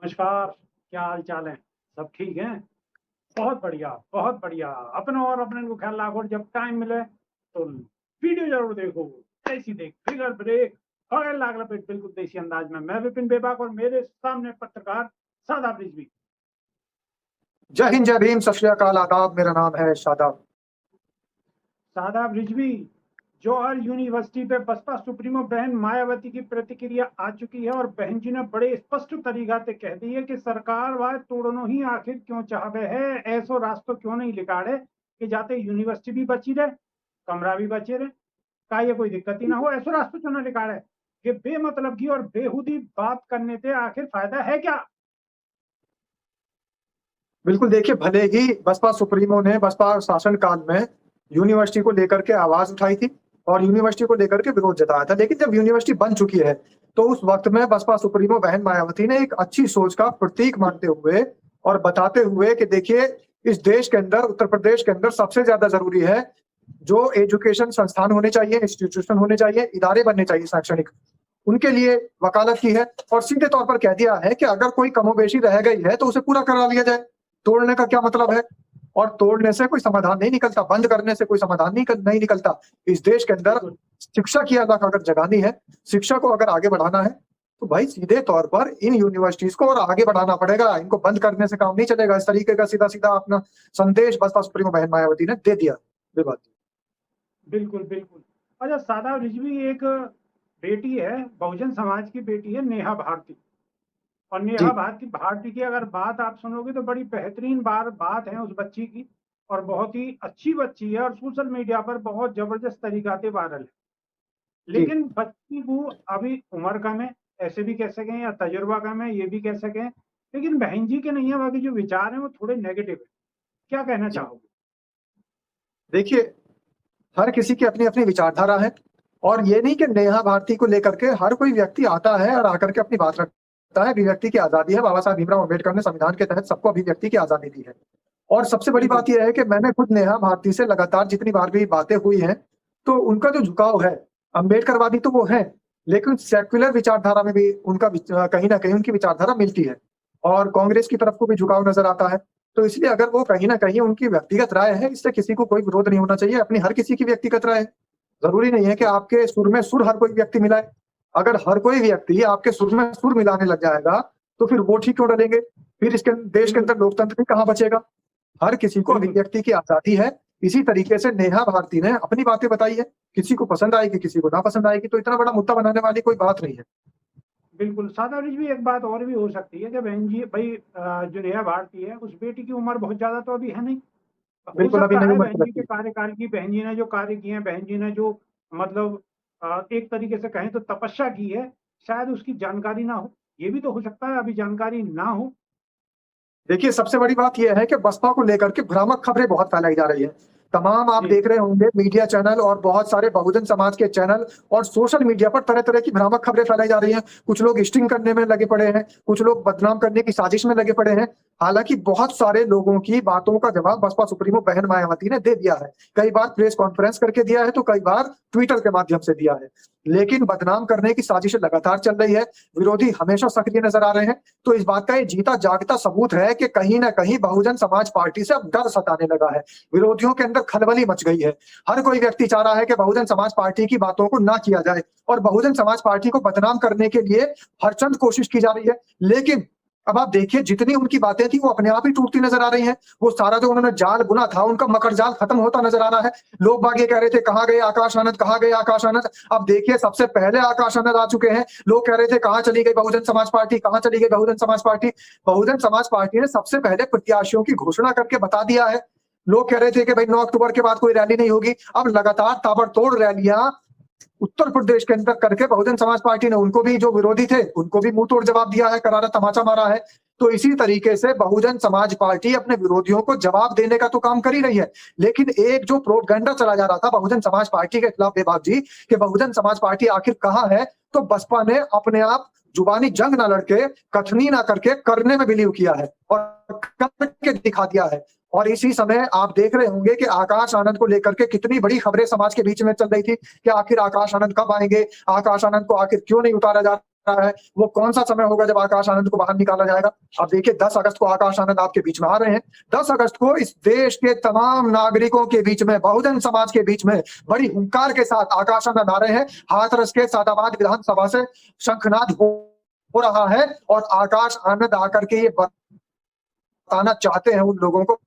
नमस्कार, क्या हाल चाल है? सब ठीक हैं? बहुत बढ़िया, बहुत बढ़िया। अपना और अपने को ख्याल रखो, जब टाइम मिले तो वीडियो जरूर देखो। देसी देख, फिगर ब्रेक, और लागला पेट बिल्कुल देसी अंदाज में। मैं विपिन बेबाक और मेरे सामने पत्रकार शादाब रिजवी। जय हिंद, जय भीम, सत श्री अकाल, आदाब। मेरा नाम है शादाब। शादाब रिजवी, जौहर यूनिवर्सिटी पे बसपा सुप्रीमो बहन मायावती की प्रतिक्रिया आ चुकी है और बहन जी ने बड़े स्पष्ट तरीका से कह दी है कि सरकार वाय तोड़नो ही आखिर क्यों चाहवे है, ऐसो रास्ता क्यों नहीं लिकाड़े कि जाते यूनिवर्सिटी भी बची रहे, कमरा भी बचे रहे, का ये कोई दिक्कत ही ना हो। ऐसो रास्ता क्यों ना लिकाड़े कि बेमतलब की और बेहुदी बात करने से आखिर फायदा है क्या? बिल्कुल, देखिए, भले ही बसपा सुप्रीमो ने बसपा शासन काल में यूनिवर्सिटी को लेकर के आवाज उठाई थी और यूनिवर्सिटी को लेकर के विरोध जताया था, लेकिन जब यूनिवर्सिटी बन चुकी है तो उस वक्त में बसपा सुप्रीमो बहन मायावती ने एक अच्छी सोच का प्रतीक मानते हुए और बताते हुए कि देखिए, इस देश के अंदर, उत्तर प्रदेश के अंदर सबसे ज्यादा जरूरी है जो एजुकेशन संस्थान होने चाहिए, इंस्टीट्यूशन होने चाहिए, इदारे बनने चाहिए शैक्षणिक, उनके लिए वकालत की है। और सीधे तौर पर कह दिया है कि अगर कोई कमोबेशी रह गई है तो उसे पूरा करा लिया जाए। तोड़ने का क्या मतलब है? और तोड़ने से कोई समाधान नहीं निकलता, बंद करने से कोई समाधान नहीं निकलता। इस देश के अंदर शिक्षा की अलग अगर जगानी है, शिक्षा को अगर आगे बढ़ाना है, तो भाई सीधे तौर पर इन यूनिवर्सिटीज को और आगे बढ़ाना पड़ेगा। इनको बंद करने से काम नहीं चलेगा। इस तरीके का सीधा सीधा अपना संदेश बसपा सुप्रीमो बहन मायावती ने दे दिया। बेबात। बिल्कुल बिल्कुल। अच्छा, शादाब रिजवी, एक बेटी है, बहुजन समाज की बेटी है, नेहा भारती। और नेहा जी, भारती की अगर बात आप सुनोगे तो बड़ी बेहतरीन बात है उस बच्ची की, और बहुत ही अच्छी बच्ची है और सोशल मीडिया पर बहुत जबरदस्त तरीका से वायरल है। जी। लेकिन बच्ची को अभी उम्र कम है, ऐसे भी कह सकें, या तजुर्बा कम है, ये भी कह सकें। लेकिन बहन जी के नहीं है, बाकी जो विचार है वो थोड़े नेगेटिव है। क्या कहना जी, चाहोगे? देखिए, हर किसी की अपनी अपनी विचारधारा है और ये नहीं कि नेहा भारती को लेकर के हर कोई व्यक्ति आता है और आकर के अपनी बात रखता है। अभिव्यक्ति की आजादी है। बाबा साहब भीमराव अम्बेडकर ने संविधान के तहत सबको अभिव्यक्ति की आजादी दी है। और सबसे बड़ी बिल्कुल बात यह है कि मैंने खुद नेहा भारती से लगातार जितनी बार भी बातें हुई हैं, तो उनका जो झुकाव है, अम्बेडकरवादी तो वो है, लेकिन सेक्युलर विचारधारा में भी उनका कहीं ना कहीं उनकी विचारधारा मिलती है और कांग्रेस की तरफ को भी झुकाव नजर आता है। तो इसलिए अगर वो कहीं ना कहीं उनकी व्यक्तिगत राय है, इससे किसी को कोई विरोध नहीं होना चाहिए। अपनी हर किसी की व्यक्तिगत राय है। जरूरी नहीं है कि आपके सुर में सुर हर कोई व्यक्ति मिलाए। अगर हर कोई व्यक्ति आपके सुर में सुर मिलाने लग जाएगा तो फिर वोट ही क्यों डलेंगे? फिर इसके देश के बिल्कुल अंदर लोकतंत्र भी कहाँ बचेगा? हर किसी को बिल्कुल। अभिव्यक्ति की आजादी है। इसी तरीके से नेहा भारती ने अपनी बातें बताई है। किसी को पसंद आएगी, किसी को ना पसंद आएगी, तो इतना बड़ा मुद्दा बनाने वाली कोई बात नहीं है। बिल्कुल सादा भी, एक बात और भी हो सकती है कि बहन जी भाई, जो नेहा भारती है उस बेटी की उम्र बहुत ज्यादा तो अभी है नहीं। हो बिल्कुल, अभी सकता नई है उम्र बहन की जी के लड़की। कार्यकाल की, बहन जी ने जो कार्य किए हैं, बहन जी ने जो मतलब एक तरीके से कहें तो तपस्या की है, शायद उसकी जानकारी ना हो। ये भी तो हो सकता है अभी जानकारी ना हो। देखिए, सबसे बड़ी बात यह है कि बसपा को लेकर के भ्रामक खबरें बहुत फैलाई जा रही है। तमाम आप जी देख रहे होंगे मीडिया चैनल और बहुत सारे बहुजन समाज के चैनल और सोशल मीडिया पर तरह तरह की भ्रामक खबरें फैलाई जा रही हैं। कुछ लोग स्टिंग करने में लगे पड़े हैं, कुछ लोग बदनाम करने की साजिश में लगे पड़े हैं। हालांकि बहुत सारे लोगों की बातों का जवाब बसपा सुप्रीमो बहन मायावती ने दे दिया है। कई बार प्रेस कॉन्फ्रेंस करके दिया है, तो कई बार ट्विटर के माध्यम से दिया है। लेकिन बदनाम करने की साजिशें लगातार चल रही है। विरोधी हमेशा सक्रिय नजर आ रहे हैं। तो इस बात का ये जीता जागता सबूत है कि कहीं ना कहीं बहुजन समाज पार्टी से अब डर सताने लगा है। विरोधियों के अंदर खलबली मच गई है। हर कोई व्यक्ति चाह रहा है कि बहुजन समाज पार्टी की बातों को ना किया जाए और बहुजन समाज पार्टी को बदनाम करने के लिए हरचंद कोशिश की जा रही है। लेकिन अब आप देखिए, जितनी उनकी बातें थी वो अपने आप ही टूटती नजर आ रही हैं। वो सारा जो उन्होंने जाल बुना था, उनका मकर जाल खत्म होता नजर आ रहा है। लोग बाग ये कह रहे थे, कहाँ गए आकाश आनंद, कहाँ गए आकाश आनंद। अब देखिए, सबसे पहले आकाश आनंद आ चुके हैं। लोग कह रहे थे कहाँ चली गई बहुजन समाज पार्टी, कहाँ चली गई बहुजन समाज पार्टी। बहुजन समाज पार्टी ने सबसे पहले प्रत्याशियों की घोषणा करके बता दिया है। लोग कह रहे थे कि भाई 9 अक्टूबर के बाद कोई रैली नहीं होगी। अब लगातार ताबड़तोड़ रैलियां उत्तर प्रदेश के अंदर करके बहुजन समाज पार्टी ने, उनको भी, जो विरोधी थे उनको भी मुंह तोड़ जवाब दिया है, करारा तमाचा मारा है। तो इसी तरीके से बहुजन समाज पार्टी अपने विरोधियों को जवाब देने का तो काम कर ही रही है। लेकिन एक जो प्रोपगेंडा चला जा रहा था बहुजन समाज पार्टी के खिलाफ बेबाक जी, कि बहुजन समाज पार्टी आखिर कहाँ है, तो बसपा ने अपने आप जुबानी जंग ना लड़के, कथनी ना करके करने में बिलीव किया है और करके दिखा दिया है। और इसी समय आप देख रहे होंगे कि आकाश आनंद को लेकर के कितनी बड़ी खबरें समाज के बीच में चल रही थी कि आखिर आकाश आनंद कब आएंगे, आकाश आनंद को आखिर क्यों नहीं उतारा जा रहा है वो कौन सा समय होगा जब आकाश आनंद को बाहर निकाला जाएगा। अब देखिए 10 अगस्त को आकाश आनंद आपके बीच में आ रहे हैं। 10 अगस्त को इस देश के तमाम नागरिकों के बीच में, बहुजन समाज के बीच में बड़ी हुंकार के साथ आकाश आनंद आ रहे हैं। हाथरस के सादाबाद विधानसभा से शंखनाद हो रहा है और आकाश आनंद आकर के ये बताना चाहते हैं उन लोगों को,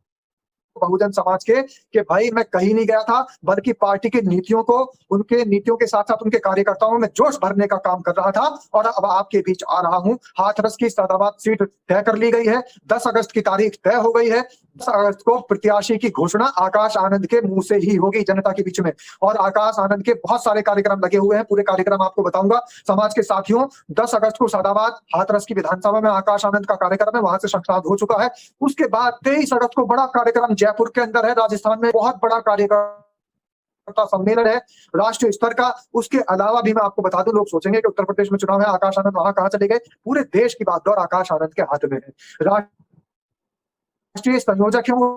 बहुजन समाज के, कि भाई मैं कहीं नहीं गया था, बल्कि पार्टी की नीतियों को, उनके नीतियों के साथ साथ उनके कार्यकर्ताओं में जोश भरने का काम कर रहा था और अब आपके बीच आ रहा हूं। हाथरस की सादाबाद सीट तय कर ली गई है, 10 अगस्त की तारीख तय हो गई है। 10 अगस्त को प्रत्याशी की घोषणा आकाश आनंद के मुंह से ही होगी जनता के बीच में। और आकाश आनंद के बहुत सारे कार्यक्रम लगे हुए हैं, पूरे कार्यक्रम आपको बताऊंगा। समाज के साथियों, 10 अगस्त को सादाबाद हाथरस की विधानसभा में आकाश आनंद का कार्यक्रम है, वहां से शंखनाद हो चुका है। उसके बाद 23 अगस्त को बड़ा कार्यक्रम जयपुर के अंदर है, राजस्थान में बहुत बड़ा कार्यकर्ता सम्मेलन है राष्ट्रीय स्तर का। उसके अलावा भी मैं आपको बता दूं, लोग सोचेंगे कि उत्तर प्रदेश में चुनाव है, आकाश आनंद वहां कहां चले गए। पूरे देश की बात और आकाश आनंद के हाथ में है। राष्ट्रीय संयोजक है, वो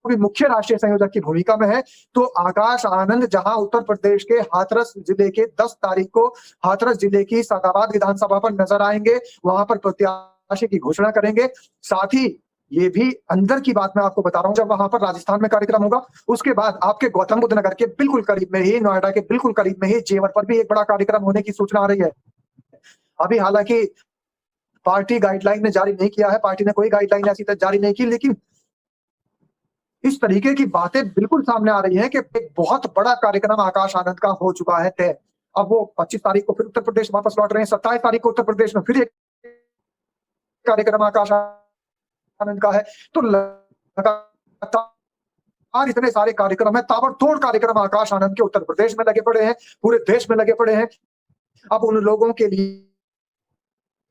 भी मुख्य राष्ट्रीय संयोजक की भूमिका में है। तो आकाश आनंद जहां उत्तर प्रदेश के हाथरस जिले के 10 तारीख को हाथरस जिले की सादाबाद विधानसभा पर नजर आएंगे, वहां पर प्रत्याशी की घोषणा करेंगे। साथ ही ये भी अंदर की बात मैं आपको बता रहा हूं, जब वहां पर राजस्थान में कार्यक्रम होगा, उसके बाद आपके गौतम बुद्ध नगर के बिल्कुल करीब में ही, नोएडा के बिल्कुल करीब में ही जेवर पर भी एक बड़ा कार्यक्रम होने की सूचना आ रही है। अभी हालांकि पार्टी गाइडलाइन ने जारी नहीं किया है, पार्टी ने कोई गाइडलाइन ऐसी जारी नहीं की, लेकिन इस तरीके की बातें बिल्कुल सामने आ रही हैं कि एक बहुत बड़ा कार्यक्रम आकाश आनंद का हो चुका है तय। अब वो 25 तारीख को फिर उत्तर प्रदेश वापस लौट रहे हैं, 27 तारीख को उत्तर प्रदेश में फिर एक कार्यक्रम आकाश आनंद का है। तो लगातार इतने सारे कार्यक्रम है, ताबड़तोड़ कार्यक्रम आकाश आनंद के उत्तर प्रदेश में लगे पड़े हैं, पूरे देश में लगे पड़े हैं। अब उन लोगों के लिए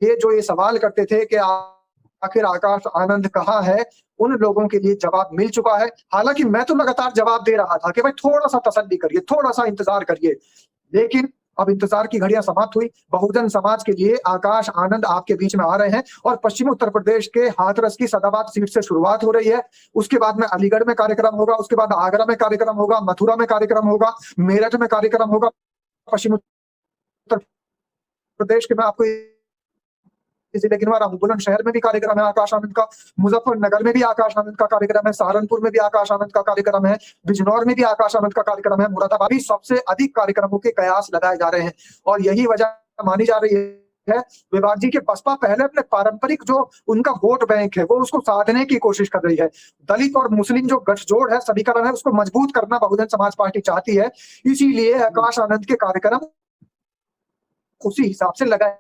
जो ये सवाल करते थे कि आखिर आकाश आनंद कहाँ है, उन लोगों के लिए जवाब मिल चुका है। हालांकि मैं तो लगातार जवाब दे रहा था कि भाई थोड़ा सा तसल्ली करिए, थोड़ा सा इंतजार करिए, लेकिन अब इंतजार की घड़ियां समाप्त हुई। बहुजन समाज के लिए आकाश आनंद आपके बीच में आ रहे हैं और पश्चिमी उत्तर प्रदेश के हाथरस की सादाबाद सीट से शुरुआत हो रही है। उसके बाद में अलीगढ़ में कार्यक्रम होगा, उसके बाद आगरा में कार्यक्रम होगा, मथुरा में कार्यक्रम होगा, मेरठ में कार्यक्रम होगा। पश्चिमी उत्तर प्रदेश के मैं आपको इसीलिए गिनवा रहा हूं, बुलंदशहर में भी कार्यक्रम है आकाश आनंद का, मुजफ्फरनगर में भी आकाश आनंद का कार्यक्रम है, सहारनपुर में भी आकाश आनंद का कार्यक्रम है, बिजनौर में भी आकाश आनंद का कार्यक्रम है, मुरादाबाद भी सबसे अधिक कार्यक्रमों के कयास लगाए जा रहे हैं। और यही वजह मानी जा रही है विभाग जी के बसपा पहले अपने पारंपरिक जो उनका वोट बैंक है वो उसको साधने की कोशिश कर रही है। दलित और मुस्लिम जो गठजोड़ है, समीकरण है, उसको मजबूत करना बहुजन समाज पार्टी चाहती है। इसीलिए आकाश आनंद के कार्यक्रम उसी हिसाब से लगाए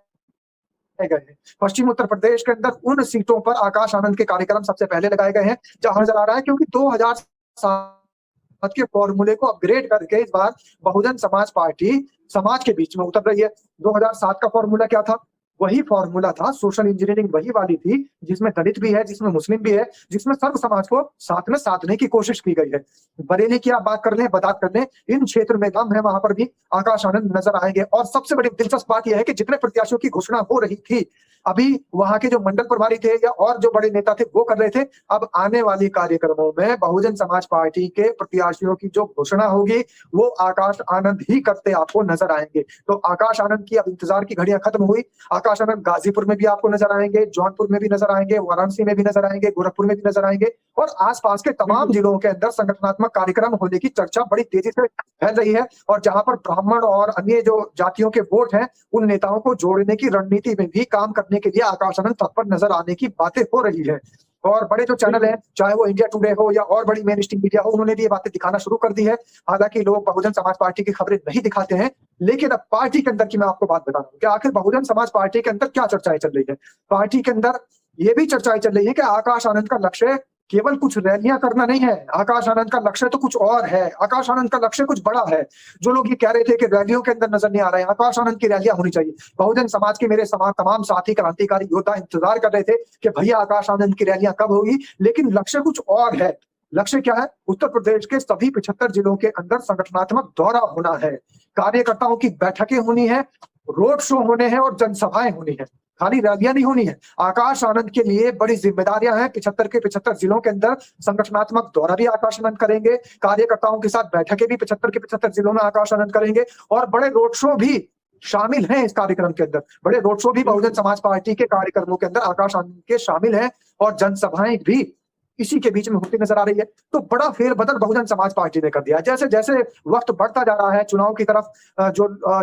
गए हैं। पश्चिम उत्तर प्रदेश के अंदर उन सीटों पर आकाश आनंद के कार्यक्रम सबसे पहले लगाए गए हैं जहां नजर आ रहा है, क्योंकि 2007 के फॉर्मूले को अपग्रेड करके इस बार बहुजन समाज पार्टी समाज के बीच में उतर रही है। 2007 का फॉर्मूला क्या था? वही फॉर्मूला था, सोशल इंजीनियरिंग वही वाली थी, जिसमें दलित भी है, जिसमें मुस्लिम भी है, जिसमें सर्व समाज को साथ में साधने की कोशिश की गई है। बरेली की आप बात कर लें, बदात कर लें, इन क्षेत्र में दम है, वहां पर भी आकाश आनंद नजर आएंगे। और सबसे बड़ी दिलचस्प बात यह है कि जितने प्रत्याशियों की घोषणा हो रही थी, अभी वहां के जो मंडल प्रभारी थे या और जो बड़े नेता थे वो कर रहे थे, अब आने वाली कार्यक्रमों में बहुजन समाज पार्टी के प्रत्याशियों की जो घोषणा होगी वो आकाश आनंद ही करते आपको नजर आएंगे। तो आकाश आनंद की अब इंतजार की घड़ियां खत्म हुई। आकाश आनंद गाजीपुर में भी आपको नजर आएंगे, जौनपुर में भी नजर आएंगे, वाराणसी में भी नजर आएंगे, गोरखपुर में भी नजर आएंगे और आसपास के तमाम जिलों के अंदर संगठनात्मक कार्यक्रम होने की चर्चा बड़ी तेजी से फैल रही है। और जहां पर ब्राह्मण और अन्य जो जातियों के वोट हैं, उन नेताओं को जोड़ने की रणनीति में भी काम करने के लिए आकाश आनंद तत्पर नजर आने की बातें हो रही है। और बड़े जो चैनल हैं, चाहे वो इंडिया टुडे हो या और बड़ी मेन स्ट्रीम मीडिया हो, उन्होंने भी ये बातें दिखाना शुरू कर दी है। हालांकि लोग बहुजन समाज पार्टी की खबरें नहीं दिखाते हैं, लेकिन अब पार्टी के अंदर की मैं आपको बात बता रहा हूँ कि आखिर बहुजन समाज पार्टी के अंदर क्या चर्चाएं चल रही है। पार्टी के अंदर ये भी चर्चाएं चल रही है कि आकाश आनंद का लक्ष्य केवल कुछ रैलियां करना नहीं है, आकाश आनंद का लक्ष्य तो कुछ और है। आकाश आनंद का लक्ष्य कुछ बड़ा है। जो लोग ये कह रहे थे कि रैलियों के अंदर नजर नहीं आ रहे हैं, आकाश आनंद की रैलियां होनी चाहिए। बहुजन समाज के मेरे तमाम साथी क्रांतिकारी योद्धा इंतजार कर रहे थे कि भैया आकाश आनंद की रैलियां कब होगी, लेकिन लक्ष्य कुछ और है। लक्ष्य क्या है? उत्तर प्रदेश के सभी 75 जिलों के अंदर संगठनात्मक दौरा होना है, कार्यकर्ताओं की बैठकें होनी है, रोड शो होने हैं और जनसभाएं होनी है, खाली रैलियां नहीं होनी है। आकाश आनंद के लिए बड़ी जिम्मेदारियां हैं। 75 के 75 जिलों के अंदर संगठनात्मक दौरा भी आकाश आनंद करेंगे, कार्यकर्ताओं के साथ बैठकें भी 75 के 75 जिलों में आकाश आनंद करेंगे और बड़े रोड शो भी शामिल हैं इस कार्यक्रम के अंदर। बड़े रोड शो भी बहुजन समाज पार्टी के कार्यक्रमों के अंदर आकाश आनंद के शामिल हैं और जनसभाएं भी इसी के बीच में होती नजर आ रही है। तो बड़ा फेरबदल बहुजन समाज पार्टी ने कर दिया। जैसे जैसे वक्त बढ़ता जा रहा है, चुनाव की तरफ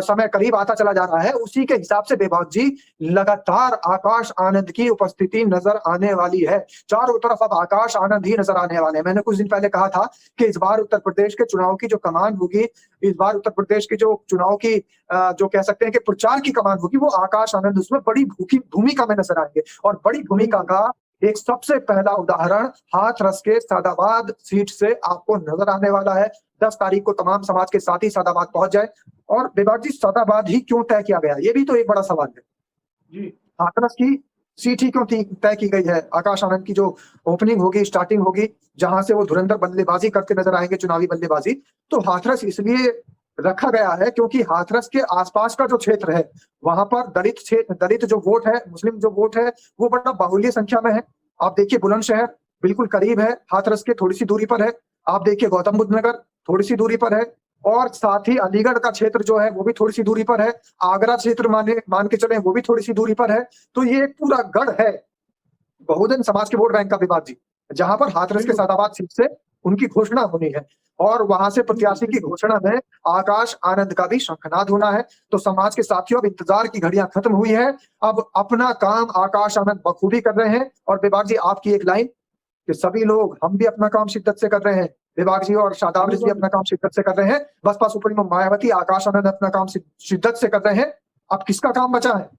समय करीब आता चला जा रहा है, उसी के हिसाब से बेबाक जी लगातार आकाश आनंद की उपस्थिति नजर आने वाली है। चारों तरफ अब आकाश आनंद ही नजर आने वाले हैं। मैंने कुछ दिन पहले कहा था कि इस बार उत्तर प्रदेश के चुनाव की जो कमान होगी, इस बार उत्तर प्रदेश की जो चुनाव की जो कह सकते हैं कि प्रचार की कमान होगी, वो आकाश आनंद उसमें बड़ी भूमिका में नजर आएंगे। और बड़ी भूमिका का एक सबसे पहला उदाहरण हाथरस के सादाबाद सीट से आपको नजर आने वाला है। 10 तारीख को तमाम समाज के साथी सादाबाद पहुंच जाए। और बेबाक जी, सादाबाद ही क्यों तय किया गया, ये भी तो एक बड़ा सवाल है जी। हाथरस की सीट ही क्यों तय की गई है? आकाश आनंद की जो ओपनिंग होगी, स्टार्टिंग होगी, जहां से वो धुरंधर बल्लेबाजी करते नजर आएंगे, चुनावी बल्लेबाजी, तो हाथरस इसलिए रखा गया है क्योंकि हाथरस के आसपास का जो क्षेत्र है, वहां पर दलित जो वोट है, मुस्लिम जो वोट है, वो बड़ा बाहुल्य संख्या में है। आप देखिए बुलंदशहर बिल्कुल करीब है, हाथरस के थोड़ी सी दूरी पर है। आप देखिए गौतम बुद्ध नगर थोड़ी सी दूरी पर है, और साथ ही अलीगढ़ का क्षेत्र जो है वो भी थोड़ी सी दूरी पर है। आगरा क्षेत्र मान के चले, वो भी थोड़ी सी दूरी पर है। तो ये एक पूरा गढ़ है बहुजन समाज के वोट बैंक का विभाग जी, जहां पर हाथरस के सादाबाद सीट से उनकी घोषणा होनी है और वहां से प्रत्याशी की घोषणा में आकाश आनंद का भी शंखनाद होना है। तो समाज के साथियों, अब इंतजार की घड़ियां खत्म हुई है। अब अपना काम आकाश आनंद बखूबी कर रहे हैं। और विभाग जी, आपकी एक लाइन कि सभी लोग, हम भी अपना काम शिद्दत से कर रहे हैं, विभाग जी और शादाब रिजवी अपना काम शिद्दत से कर रहे हैं, बसपा सुप्रीमो मायावती, आकाश आनंद अपना काम शिद्दत से कर रहे हैं। अब किसका काम बचा है?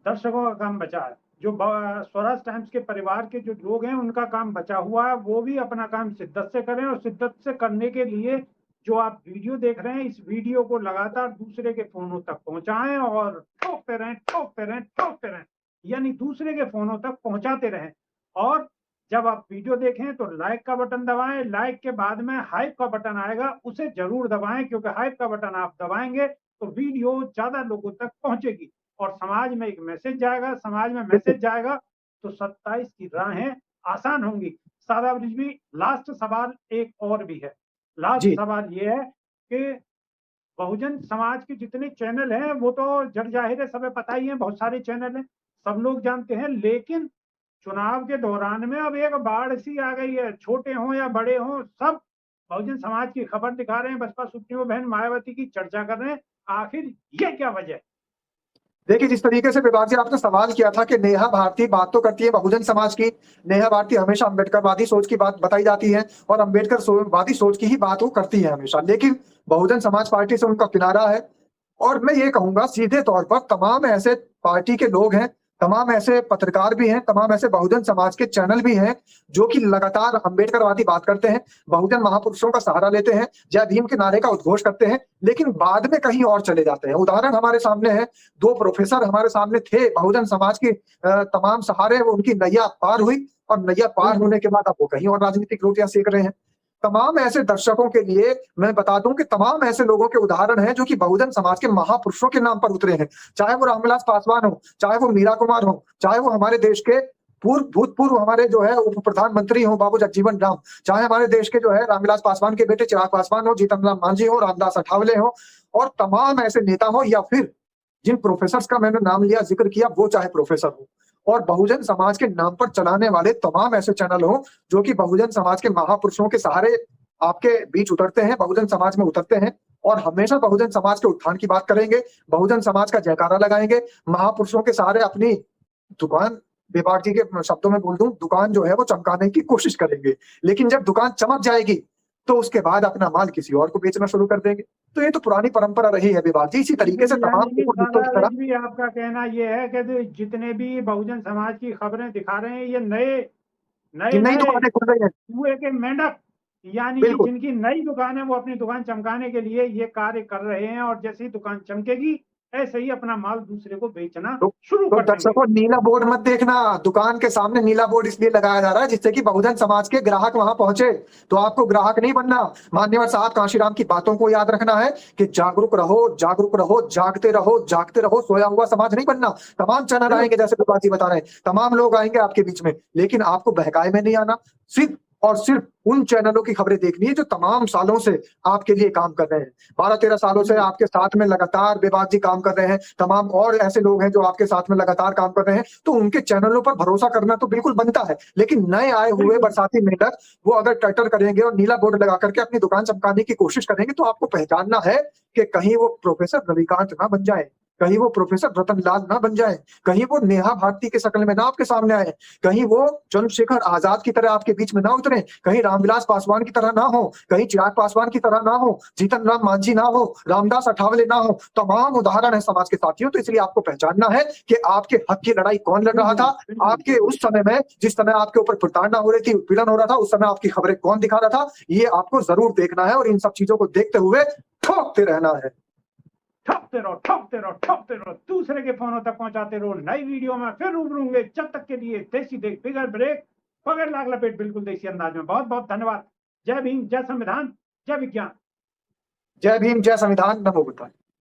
दर्शकों का काम बचा है। जो स्वराज टाइम्स के परिवार के जो लोग हैं, उनका काम बचा हुआ है। वो भी अपना काम शिद्दत से करें, और शिद्दत से करने के लिए जो आप वीडियो देख रहे हैं, इस वीडियो को लगातार दूसरे के फोनों तक पहुंचाएं और ठोकते रहें, ठोकते रहें, ठोकते रहें, यानी दूसरे के फोनों तक पहुंचाते रहें। और जब आप वीडियो देखें तो लाइक का बटन दबाएं। लाइक के बाद में हाइप का बटन आएगा, उसे जरूर दबाएं, क्योंकि हाइप का बटन आप दबाएंगे तो वीडियो ज्यादा लोगों तक पहुंचेगी और समाज में एक मैसेज जाएगा। समाज में मैसेज जाएगा तो 27 की राहें आसान होंगी। शादाब रिजवी, लास्ट सवाल एक और भी है। लास्ट सवाल ये है कि बहुजन समाज के जितने चैनल हैं, वो तो जग जाहिर है, सबे पता ही है, बहुत सारे चैनल हैं, सब लोग जानते हैं। लेकिन चुनाव के दौरान में अब एक बाढ़ सी आ गई है, छोटे हों या बड़े हों, सब बहुजन समाज की खबर दिखा रहे हैं, बसपा सुप्रीमो बहन मायावती की चर्चा कर रहे हैं। आखिर ये क्या वजह है? देखिए, जिस तरीके से विभाग जी आपने सवाल किया था कि नेहा भारती बात तो करती है बहुजन समाज की, नेहा भारती हमेशा अम्बेडकरवादी सोच की बात बताई जाती है और अम्बेडकरवादी सोच की ही बात वो करती है हमेशा, लेकिन बहुजन समाज पार्टी से उनका किनारा है। और मैं ये कहूंगा सीधे तौर पर, तमाम ऐसे पार्टी के लोग हैं, तमाम ऐसे पत्रकार भी हैं, तमाम ऐसे बहुजन समाज के चैनल भी हैं जो कि लगातार अम्बेडकरवादी बात करते हैं, बहुजन महापुरुषों का सहारा लेते हैं, जय भीम के नारे का उद्घोष करते हैं, लेकिन बाद में कहीं और चले जाते हैं। उदाहरण हमारे सामने है, 2 प्रोफेसर हमारे सामने थे बहुजन समाज की तमाम सहारे, वो उनकी नैया पार हुई और नैया पार होने के बाद अब वो कहीं और राजनीतिक रोटियां सेक रहे हैं। तमाम ऐसे दर्शकों के लिए मैं बता दूं कि तमाम ऐसे लोगों के उदाहरण हैं जो कि बहुजन समाज के महापुरुषों के नाम पर उतरे हैं, चाहे वो रामविलास पासवान हो, चाहे वो मीरा कुमार हो, चाहे वो हमारे देश के भूतपूर्व हमारे जो है उप प्रधानमंत्री हो बाबू जगजीवन राम, चाहे हमारे देश के जो है रामविलास पासवान के बेटे चिराग पासवान हो, जीतन राम मांझी हो, रामदास अठावले हो, और तमाम ऐसे नेता हो, या फिर जिन प्रोफेसर का मैंने नाम लिया, जिक्र किया, वो चाहे प्रोफेसर हो, और बहुजन समाज के नाम पर चलाने वाले तमाम ऐसे चैनल हो जो कि बहुजन समाज के महापुरुषों के सहारे आपके बीच उतरते हैं, बहुजन समाज में उतरते हैं और हमेशा बहुजन समाज के उत्थान की बात करेंगे, बहुजन समाज का जयकारा लगाएंगे, महापुरुषों के सहारे अपनी दुकान, विभाग जी के शब्दों में बोल दूं, दुकान जो है वो चमकाने की कोशिश करेंगे, लेकिन जब दुकान चमक जाएगी तो उसके बाद अपना माल किसी और को बेचना शुरू कर देंगे। तो ये तो पुरानी परंपरा रही है विभाग जी। इसी तरीके से तमाम भी आपका कहना ये है कि जितने भी बहुजन समाज की खबरें दिखा रहे हैं, ये नई दुकानें खुल रही है, कुएं के मेंढक, यानी जिनकी नई दुकान है, वो अपनी दुकान चमकाने के लिए ये कार्य कर रहे हैं, और जैसे ही दुकान चमकेगी ऐसे ही अपना माल दूसरे को बेचना शुरू कर देंगे। दर्शकों, नीला बोर्ड मत देखना, दुकान के सामने नीला बोर्ड इसलिए लगाया जा रहा है जिससे कि बहुजन समाज के ग्राहक वहां पहुंचे। तो आपको ग्राहक नहीं बनना, मान्यवर साहब कांशीराम की बातों को याद रखना है कि जागरूक रहो, जागरूक रहो, जागते रहो, जागते रहो, सोया हुआ समाज नहीं बनना। तमाम चैनल आएंगे, जैसे विभाग जी बता रहे हैं, तमाम लोग आएंगे आपके बीच में, लेकिन आपको बहकाए में नहीं आना, सिर्फ और सिर्फ उन चैनलों की खबरें देखनी है जो तमाम सालों से आपके लिए काम कर रहे हैं। 12-13 सालों से आपके साथ में लगातार बेबाक जी काम कर रहे हैं, तमाम और ऐसे लोग हैं जो आपके साथ में लगातार काम कर रहे हैं, तो उनके चैनलों पर भरोसा करना तो बिल्कुल बनता है। लेकिन नए आए हुए बरसाती मेंढक वो अगर टटर करेंगे और नीला बोर्ड लगा करके अपनी दुकान चमकाने की कोशिश करेंगे, तो आपको पहचानना है कि कहीं वो प्रोफेसर रविकांत ना बन जाए, कहीं वो प्रोफेसर रतनलाल ना बन जाए, कहीं वो नेहा भारती के शक्ल में ना आपके सामने आए, कहीं वो चंद्रशेखर आजाद की तरह आपके बीच में ना उतरे, कहीं रामविलास पासवान की तरह ना हो, कहीं चिराग पासवान की तरह ना हो, जीतन राम मांझी ना हो, रामदास अठावले ना हो। तमाम उदाहरण है समाज के साथियों। तो इसलिए आपको पहचानना है कि आपके हक की लड़ाई कौन लड़ रहा था। आपके उस समय में जिस समय आपके ऊपर प्रताड़ना हो रही थी, उत्पीड़न हो रहा था, उस समय आपकी खबरें कौन दिखा रहा था, ये आपको जरूर देखना है और इन सब चीजों को देखते हुए ठोकते रहना है। ठोकते रहो, ठोकते रहो, ठोकते रहो, दूसरे के फोनों तक पहुंचाते रहो। नई वीडियो में फिर रूबरू होंगे। जब तक के लिए देसी देख बिगड़ ब्रेक पकड़ लाग लपेट बिल्कुल देसी अंदाज में। बहुत बहुत धन्यवाद। जय भीम, जय संविधान, जय विज्ञान। जय भीम, जय संविधान, नमो बुद्धाय।